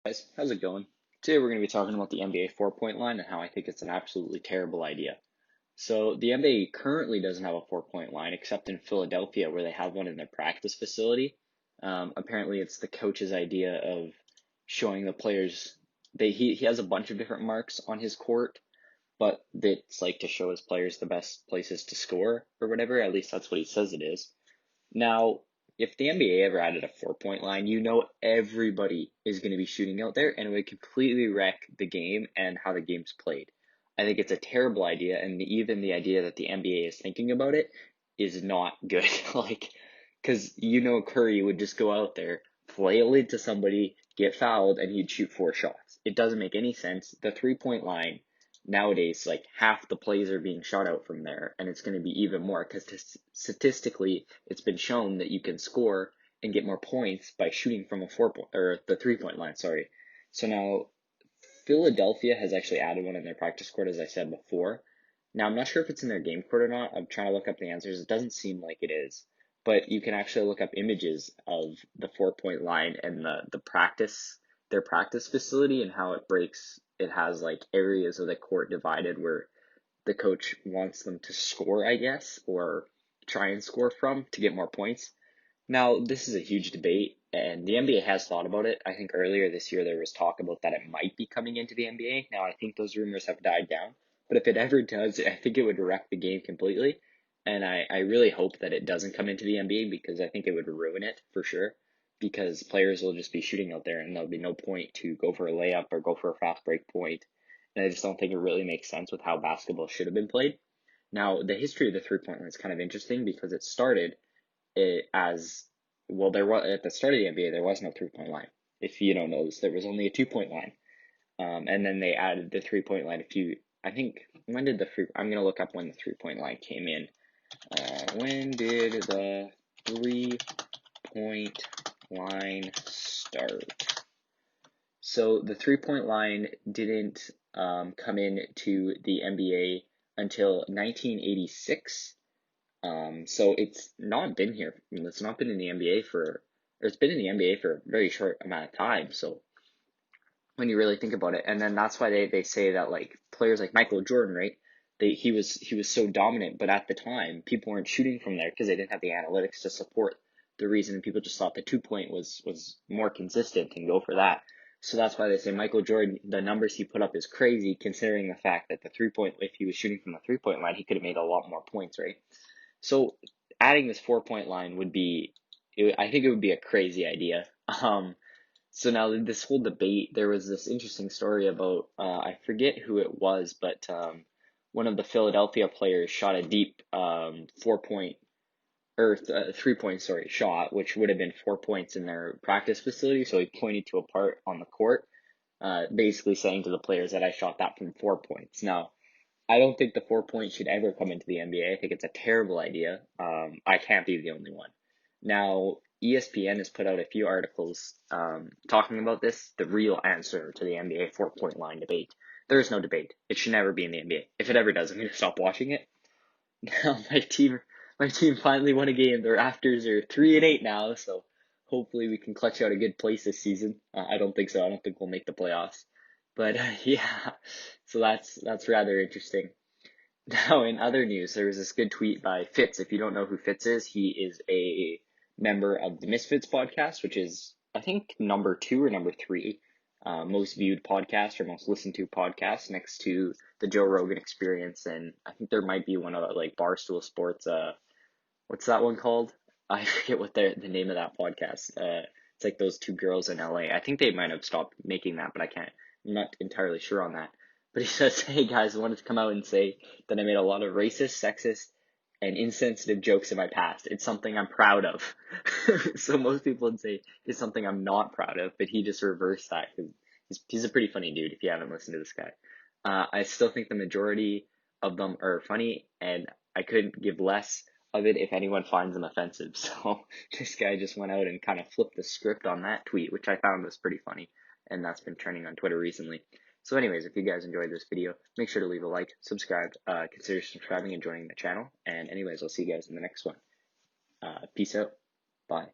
Guys, how's it going? Today we're going to be talking about the NBA 4-point line and how I think it's an absolutely terrible idea. So the NBA currently doesn't have a 4-point line except in Philadelphia where they have one in their practice facility. Apparently it's the coach's idea of showing the players he has a bunch of different marks on his court, but it's like to show his players the best places to score or whatever. At least that's what he says it is. Now, if the NBA ever added a 4-point line, everybody is going to be shooting out there and it would completely wreck the game and how the game's played. I think it's a terrible idea, and even the idea that the NBA is thinking about it is not good. Because Curry would just go out there, flail into somebody, get fouled, and he'd shoot 4 shots. It doesn't make any sense. The 3-point line nowadays, like half the plays are being shot out from there, and it's going to be even more because statistically, it's been shown that you can score and get more points by shooting from a 4-point or the 3-point line. Sorry. So now Philadelphia has actually added one in their practice court, as I said before. Now I'm not sure if it's in their game court or not. I'm trying to look up the answers. It doesn't seem like it is, but you can actually look up images of the 4-point line and their practice facility and how it breaks. It has like areas of the court divided where the coach wants them to score, I guess, or try and score from to get more points. Now, this is a huge debate, and the NBA has thought about it. I think earlier this year there was talk about that it might be coming into the NBA. Now, I think those rumors have died down, but if it ever does, I think it would wreck the game completely. And I really hope that it doesn't come into the NBA because I think it would ruin it for sure. Because players will just be shooting out there and there'll be no point to go for a layup or go for a fast break point. And I just don't think it really makes sense with how basketball should have been played. Now, the history of the 3-point line is kind of interesting because it started as well. There was at the start of the NBA there was no 3-point line. If you don't know this, there was only a 2-point line, and then they added the 3-point line. I think when did I'm gonna look up when the 3-point line came in. When did the 3-point line start? So the 3-point line didn't come in to the NBA until 1986. So it's not been here. It's not been in the NBA it's been in the NBA for a very short amount of time. So when you really think about it, and then that's why they say that like players like Michael Jordan, right? He was so dominant, but at the time people weren't shooting from there because they didn't have the analytics to support the reason. People just thought the 2-point was more consistent and go for that. So that's why they say Michael Jordan, the numbers he put up is crazy considering the fact that if he was shooting from the 3-point line, he could have made a lot more points, right? So adding this 4-point line I think it would be a crazy idea. So now this whole debate, there was this interesting story about, I forget who it was, but one of the Philadelphia players shot a deep 3-point, shot, which would have been 4 points in their practice facility. So he pointed to a part on the court, basically saying to the players that I shot that from 4 points. Now, I don't think the 4-point should ever come into the NBA. I think it's a terrible idea. I can't be the only one. Now, ESPN has put out a few articles talking about this, the real answer to the NBA 4-point line debate. There is no debate. It should never be in the NBA. If it ever does, I'm going to stop watching it. Now, my team finally won a game. The Raptors are 3-8 now, so hopefully we can clutch out a good place this season. I don't think so. I don't think we'll make the playoffs. But yeah, so that's rather interesting. Now, in other news, there was this good tweet by Fitz. If you don't know who Fitz is, he is a member of the Misfits podcast, which is, I think, number 2 or number 3 most viewed podcast or most listened to podcast next to the Joe Rogan Experience. And I think there might be one of like Barstool Sports. What's that one called? I forget what the name of that podcast. It's like those 2 girls in LA. I think they might have stopped making that, but I'm not entirely sure on that. But he says, hey guys, I wanted to come out and say that I made a lot of racist, sexist, and insensitive jokes in my past. It's something I'm proud of. So most people would say it's something I'm not proud of, but he just reversed that because he's a pretty funny dude if you haven't listened to this guy. I still think the majority of them are funny, and I couldn't give less of it if anyone finds them offensive. So this guy just went out and kind of flipped the script on that tweet, which I found was pretty funny, and that's been trending on Twitter recently. So anyways, if you guys enjoyed this video, make sure to leave a like, subscribe, consider subscribing and joining the channel. And anyways, I'll see you guys in the next one. Peace out. Bye.